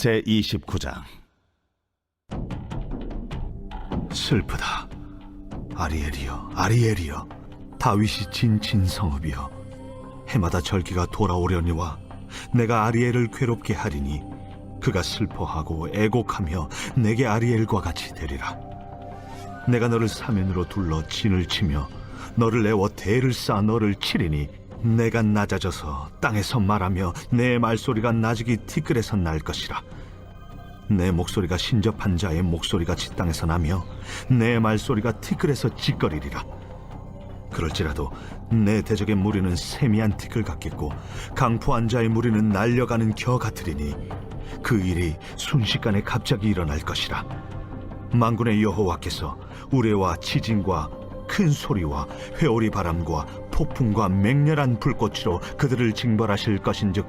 제29장. 슬프다, 아리엘이여, 아리엘이여, 다윗이 진친 성읍이여. 해마다 절기가 돌아오려니와 내가 아리엘을 괴롭게 하리니 그가 슬퍼하고 애곡하며 내게 아리엘과 같이 되리라. 내가 너를 사면으로 둘러 진을 치며 너를 내어 대를 쌓아 너를 치리니 내가 낮아져서 땅에서 말하며 내 말소리가 나직이 티끌에서 날 것이라. 내 목소리가 신접한 자의 목소리같이 땅에서 나며 내 말소리가 티끌에서 짖거리리라. 그럴지라도 내 대적의 무리는 세미한 티끌 같겠고 강포한 자의 무리는 날려가는 겨 같으리니 그 일이 순식간에 갑자기 일어날 것이라. 만군의 여호와께서 우레와 지진과 큰 소리와 회오리 바람과 폭풍과 맹렬한 불꽃으로 그들을 징벌하실 것인즉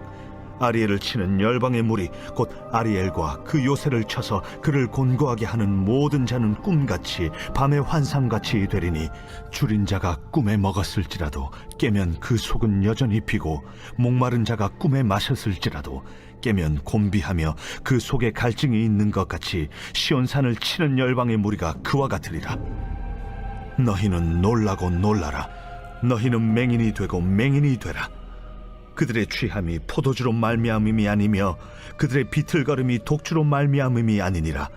아리엘을 치는 열방의 무리 곧 아리엘과 그 요새를 쳐서 그를 곤고하게 하는 모든 자는 꿈같이 밤의 환상같이 되리니 줄인 자가 꿈에 먹었을지라도 깨면 그 속은 여전히 비고 목마른 자가 꿈에 마셨을지라도 깨면 곤비하며 그 속에 갈증이 있는 것 같이 시온산을 치는 열방의 무리가 그와 같으리라. 너희는 놀라고 놀라라. 너희는 맹인이 되고 맹인이 되라. 그들의 취함이 포도주로 말미암음이 아니며 그들의 비틀거림이 독주로 말미암음이 아니니라.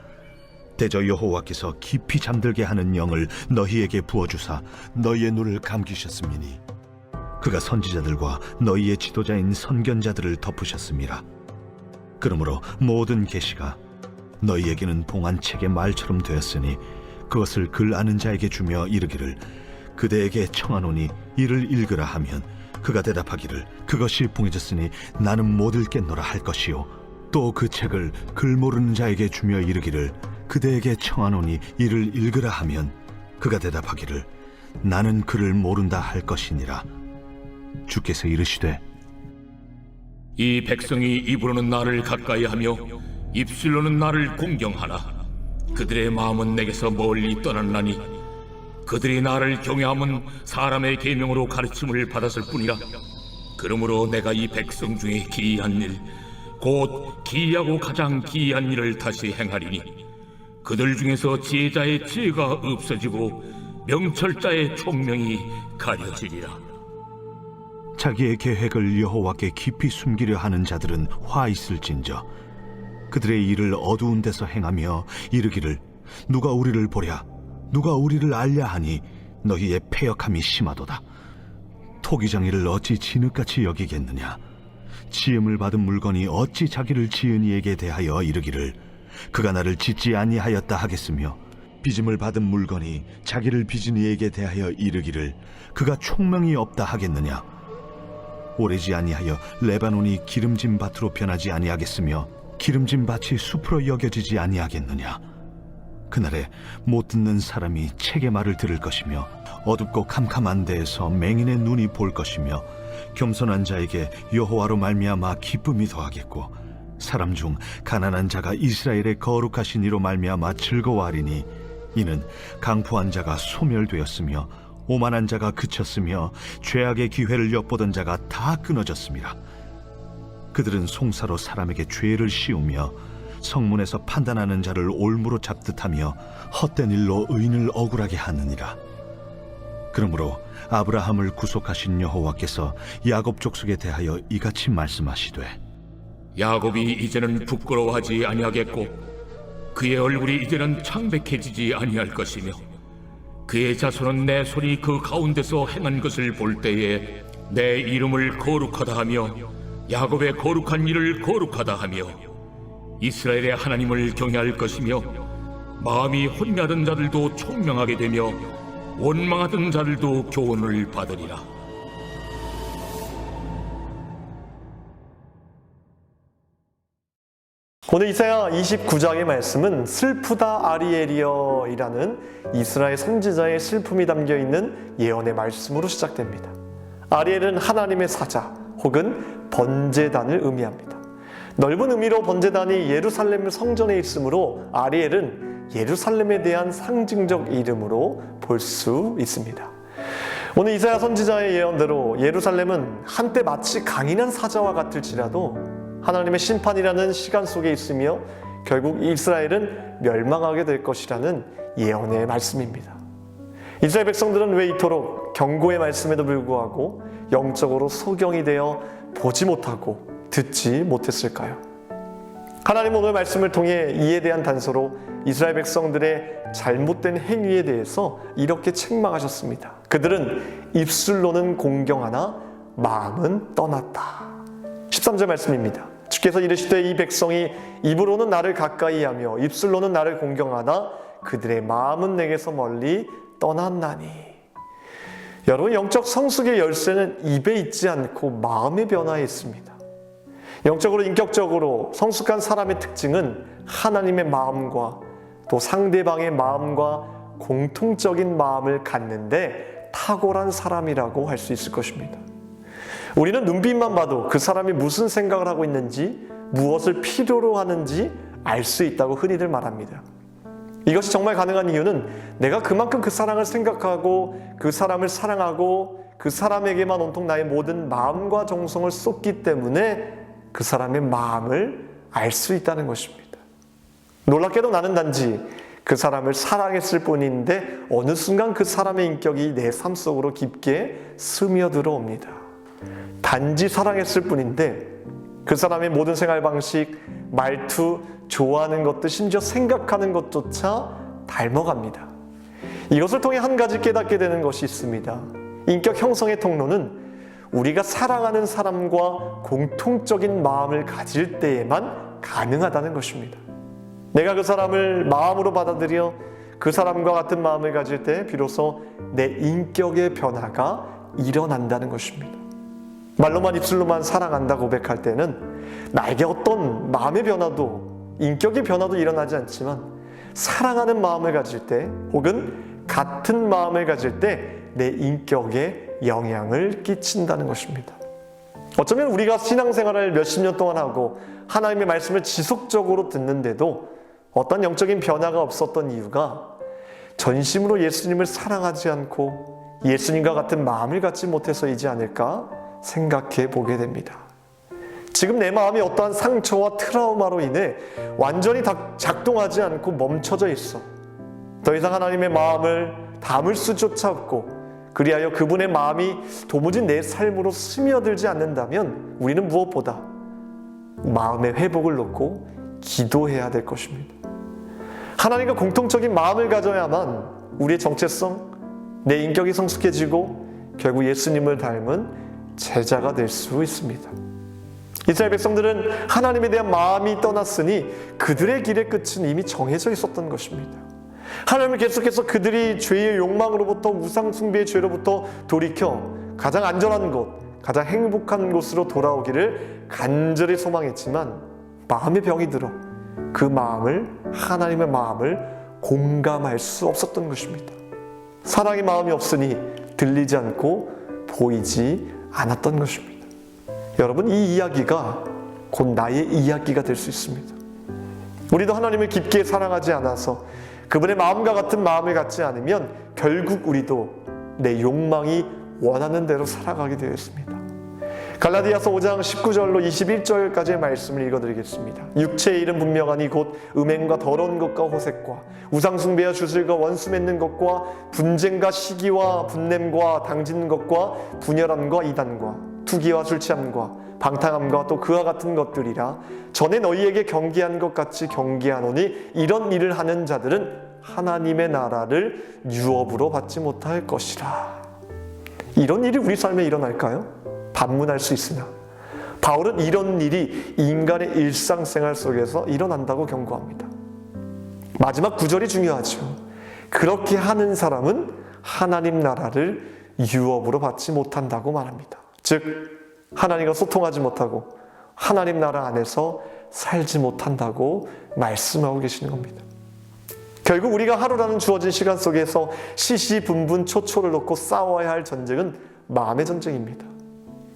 대저 여호와께서 깊이 잠들게 하는 영을 너희에게 부어주사 너희의 눈을 감기셨음이니 그가 선지자들과 너희의 지도자인 선견자들을 덮으셨음이라. 그러므로 모든 계시가 너희에게는 봉안책의 말처럼 되었으니 그것을 글 아는 자에게 주며 이르기를 그대에게 청하노니 이를 읽으라 하면 그가 대답하기를 그것이 봉해졌으니 나는 못 읽겠노라 할 것이요 또 그 책을 글 모르는 자에게 주며 이르기를 그대에게 청하노니 이를 읽으라 하면 그가 대답하기를 나는 글을 모른다 할 것이니라. 주께서 이르시되 이 백성이 입으로는 나를 가까이하며 입술로는 나를 공경하나 그들의 마음은 내게서 멀리 떠났나니 그들이 나를 경외함은 사람의 계명으로 가르침을 받았을 뿐이라. 그러므로 내가 이 백성 중에 기이한 일 곧 기이하고 가장 기이한 일을 다시 행하리니 그들 중에서 지혜자의 지혜가 없어지고 명철자의 총명이 가려지리라. 자기의 계획을 여호와께 깊이 숨기려 하는 자들은 화 있을진저 그들의 일을 어두운 데서 행하며 이르기를 누가 우리를 보랴 누가 우리를 알랴 하니 너희의 패역함이 심하도다. 토기장이를 어찌 진흙같이 여기겠느냐. 지음을 받은 물건이 어찌 자기를 지은 이에게 대하여 이르기를 그가 나를 짓지 아니하였다 하겠으며 빚음을 받은 물건이 자기를 빚은 이에게 대하여 이르기를 그가 총명이 없다 하겠느냐. 오래지 아니하여 레바논이 기름진 밭으로 변하지 아니하겠으며 기름진 밭이 숲으로 여겨지지 아니하겠느냐. 그날에 못 듣는 사람이 책의 말을 들을 것이며 어둡고 캄캄한 데에서 맹인의 눈이 볼 것이며 겸손한 자에게 여호와로 말미암아 기쁨이 더하겠고 사람 중 가난한 자가 이스라엘의 거룩하신 이로 말미암아 즐거워하리니 이는 강포한 자가 소멸되었으며 오만한 자가 그쳤으며 죄악의 기회를 엿보던 자가 다 끊어졌습니다. 그들은 송사로 사람에게 죄를 씌우며 성문에서 판단하는 자를 올무로 잡듯 하며 헛된 일로 의인을 억울하게 하느니라. 그러므로 아브라함을 구속하신 여호와께서 야곱 족속에 대하여 이같이 말씀하시되 야곱이 이제는 부끄러워하지 아니하겠고 그의 얼굴이 이제는 창백해지지 아니할 것이며 그의 자손은 내 손이 그 가운데서 행한 것을 볼 때에 내 이름을 거룩하다 하며 야곱의 거룩한 일을 거룩하다 하며 이스라엘의 하나님을 경외할 것이며 마음이 혼미하던 자들도 총명하게 되며 원망하던 자들도 교훈을 받으리라. 오늘 이사야 29장의 말씀은 슬프다 아리엘이여 이라는 이스라엘 선지자의 슬픔이 담겨있는 예언의 말씀으로 시작됩니다. 아리엘은 하나님의 사자 혹은 번제단을 의미합니다. 넓은 의미로 번제단이 예루살렘 성전에 있으므로 아리엘은 예루살렘에 대한 상징적 이름으로 볼 수 있습니다. 오늘 이사야 선지자의 예언대로 예루살렘은 한때 마치 강인한 사자와 같을지라도 하나님의 심판이라는 시간 속에 있으며 결국 이스라엘은 멸망하게 될 것이라는 예언의 말씀입니다. 이스라엘 백성들은 왜 이토록 경고의 말씀에도 불구하고 영적으로 소경이 되어 보지 못하고 듣지 못했을까요? 하나님 오늘 말씀을 통해 이에 대한 단서로 이스라엘 백성들의 잘못된 행위에 대해서 이렇게 책망하셨습니다. 그들은 입술로는 공경하나 마음은 떠났다. 13절 말씀입니다. 주께서 이르시되 이 백성이 입으로는 나를 가까이 하며 입술로는 나를 공경하나 그들의 마음은 내게서 멀리 떠났나니. 여러분, 영적 성숙의 열쇠는 입에 있지 않고 마음의 변화에 있습니다. 영적으로 인격적으로 성숙한 사람의 특징은 하나님의 마음과 또 상대방의 마음과 공통적인 마음을 갖는데 탁월한 사람이라고 할 수 있을 것입니다. 우리는 눈빛만 봐도 그 사람이 무슨 생각을 하고 있는지, 무엇을 필요로 하는지 알 수 있다고 흔히들 말합니다. 이것이 정말 가능한 이유는 내가 그만큼 그 사람을 생각하고 그 사람을 사랑하고 그 사람에게만 온통 나의 모든 마음과 정성을 쏟기 때문에 그 사람의 마음을 알 수 있다는 것입니다. 놀랍게도 나는 단지 그 사람을 사랑했을 뿐인데 어느 순간 그 사람의 인격이 내 삶 속으로 깊게 스며들어옵니다. 단지 사랑했을 뿐인데 그 사람의 모든 생활 방식, 말투, 좋아하는 것들, 심지어 생각하는 것조차 닮아갑니다. 이것을 통해 한 가지 깨닫게 되는 것이 있습니다. 인격 형성의 통로는 우리가 사랑하는 사람과 공통적인 마음을 가질 때에만 가능하다는 것입니다. 내가 그 사람을 마음으로 받아들여 그 사람과 같은 마음을 가질 때 비로소 내 인격의 변화가 일어난다는 것입니다. 말로만 입술로만 사랑한다 고백할 때는 나에게 어떤 마음의 변화도 인격의 변화도 일어나지 않지만 사랑하는 마음을 가질 때 혹은 같은 마음을 가질 때 내 인격에 영향을 끼친다는 것입니다. 어쩌면 우리가 신앙생활을 몇십 년 동안 하고 하나님의 말씀을 지속적으로 듣는데도 어떤 영적인 변화가 없었던 이유가 전심으로 예수님을 사랑하지 않고 예수님과 같은 마음을 갖지 못해서이지 않을까 생각해 보게 됩니다. 지금 내 마음이 어떠한 상처와 트라우마로 인해 완전히 작동하지 않고 멈춰져 있어. 더 이상 하나님의 마음을 담을 수조차 없고 그리하여 그분의 마음이 도무지 내 삶으로 스며들지 않는다면 우리는 무엇보다 마음의 회복을 놓고 기도해야 될 것입니다. 하나님과 공통적인 마음을 가져야만 우리의 정체성, 내 인격이 성숙해지고 결국 예수님을 닮은 제자가 될 수 있습니다. 이스라엘 백성들은 하나님에 대한 마음이 떠났으니 그들의 길의 끝은 이미 정해져 있었던 것입니다. 하나님은 계속해서 그들이 죄의 욕망으로부터 우상 숭배의 죄로부터 돌이켜 가장 안전한 곳, 가장 행복한 곳으로 돌아오기를 간절히 소망했지만 마음의 병이 들어 그 마음을, 하나님의 마음을 공감할 수 없었던 것입니다. 사랑의 마음이 없으니 들리지 않고 보이지 않았던 것입니다. 여러분, 이 이야기가 곧 나의 이야기가 될 수 있습니다. 우리도 하나님을 깊게 사랑하지 않아서 그분의 마음과 같은 마음을 갖지 않으면 결국 우리도 내 욕망이 원하는 대로 살아가게 되어 있습니다. 갈라디아서 5장 19절로 21절까지의 말씀을 읽어드리겠습니다. 육체의 일은 분명하니 곧 음행과 더러운 것과 호색과 우상숭배와 주술과 원수 맺는 것과 분쟁과 시기와 분냄과 당짓는 것과 분열함과 이단과 투기와 술취함과 방탕함과 또 그와 같은 것들이라. 전에 너희에게 경계한 것 같이 경계하노니 이런 일을 하는 자들은 하나님의 나라를 유업으로 받지 못할 것이라. 이런 일이 우리 삶에 일어날까요? 반문할 수 있으나 바울은 이런 일이 인간의 일상생활 속에서 일어난다고 경고합니다. 마지막 구절이 중요하죠. 그렇게 하는 사람은 하나님 나라를 유업으로 받지 못한다고 말합니다. 즉 하나님과 소통하지 못하고 하나님 나라 안에서 살지 못한다고 말씀하고 계시는 겁니다. 결국 우리가 하루라는 주어진 시간 속에서 시시분분 초초를 놓고 싸워야 할 전쟁은 마음의 전쟁입니다.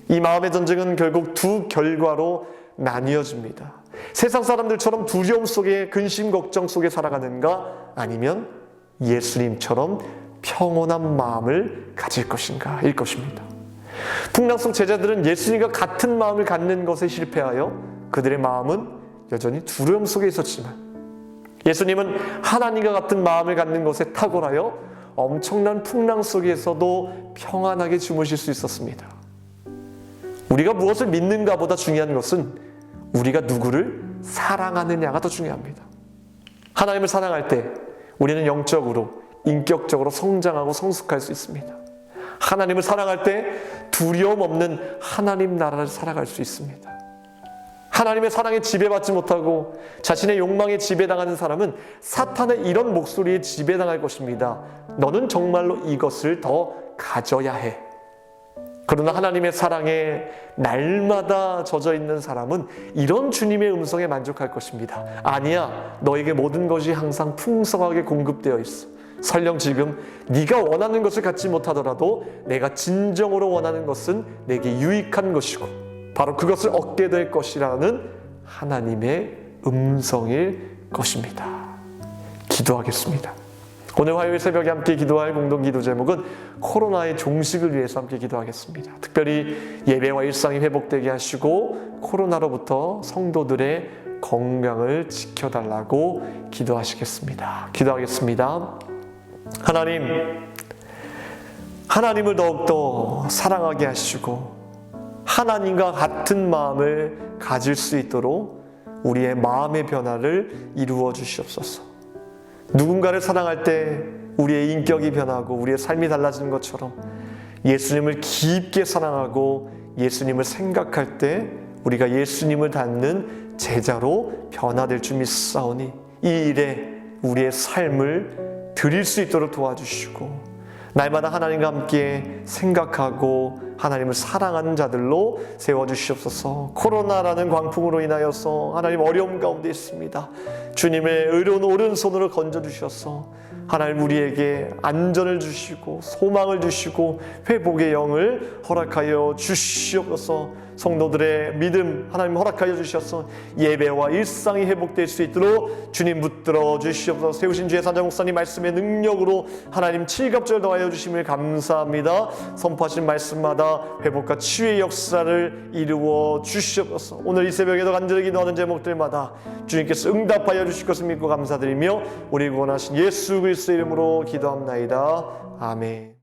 이 마음의 전쟁은 결국 두 결과로 나뉘어집니다. 세상 사람들처럼 두려움 속에, 근심 걱정 속에 살아가는가, 아니면 예수님처럼 평온한 마음을 가질 것인가 일 것입니다. 풍랑 속 제자들은 예수님과 같은 마음을 갖는 것에 실패하여 그들의 마음은 여전히 두려움 속에 있었지만 예수님은 하나님과 같은 마음을 갖는 것에 탁월하여 엄청난 풍랑 속에서도 평안하게 주무실 수 있었습니다. 우리가 무엇을 믿는가 보다 중요한 것은 우리가 누구를 사랑하느냐가 더 중요합니다. 하나님을 사랑할 때 우리는 영적으로, 인격적으로 성장하고 성숙할 수 있습니다. 하나님을 사랑할 때 두려움 없는 하나님 나라를 살아갈 수 있습니다. 하나님의 사랑에 지배받지 못하고 자신의 욕망에 지배당하는 사람은 사탄의 이런 목소리에 지배당할 것입니다. 너는 정말로 이것을 더 가져야 해. 그러나 하나님의 사랑에 날마다 젖어 있는 사람은 이런 주님의 음성에 만족할 것입니다. 아니야, 너에게 모든 것이 항상 풍성하게 공급되어 있어. 설령 지금 네가 원하는 것을 갖지 못하더라도 내가 진정으로 원하는 것은 내게 유익한 것이고 바로 그것을 얻게 될 것이라는 하나님의 음성일 것입니다. 기도하겠습니다. 오늘 화요일 새벽에 함께 기도할 공동기도 제목은 코로나의 종식을 위해서 함께 기도하겠습니다. 특별히 예배와 일상이 회복되게 하시고 코로나로부터 성도들의 건강을 지켜달라고 기도하시겠습니다. 기도하겠습니다. 하나님을 더욱더 사랑하게 하시고 하나님과 같은 마음을 가질 수 있도록 우리의 마음의 변화를 이루어 주시옵소서. 누군가를 사랑할 때 우리의 인격이 변하고 우리의 삶이 달라지는 것처럼 예수님을 깊게 사랑하고 예수님을 생각할 때 우리가 예수님을 닮는 제자로 변화될 줄 믿사오니 이 일에 우리의 삶을 드릴 수 있도록 도와주시고 날마다 하나님과 함께 생각하고 하나님을 사랑하는 자들로 세워주시옵소서. 코로나라는 광풍으로 인하여서 하나님 어려움 가운데 있습니다. 주님의 의로운 오른손으로 건져주셔서 하나님 우리에게 안전을 주시고 소망을 주시고 회복의 영을 허락하여 주시옵소서. 성도들의 믿음 하나님 허락하여 주셔서 예배와 일상이 회복될 수 있도록 주님 붙들어 주시옵소서. 세우신 주의 사자 목사님 말씀의 능력으로 하나님 칠갑절 더하여 주심을 감사합니다. 선포하신 말씀마다 회복과 치유의 역사를 이루어 주시옵소서. 오늘 이 새벽에도 간절히 기도하는 제목들마다 주님께서 응답하여 주실 것을 믿고 감사드리며 우리 구원하신 예수 그리스도의 이름으로 기도합나이다. 아멘.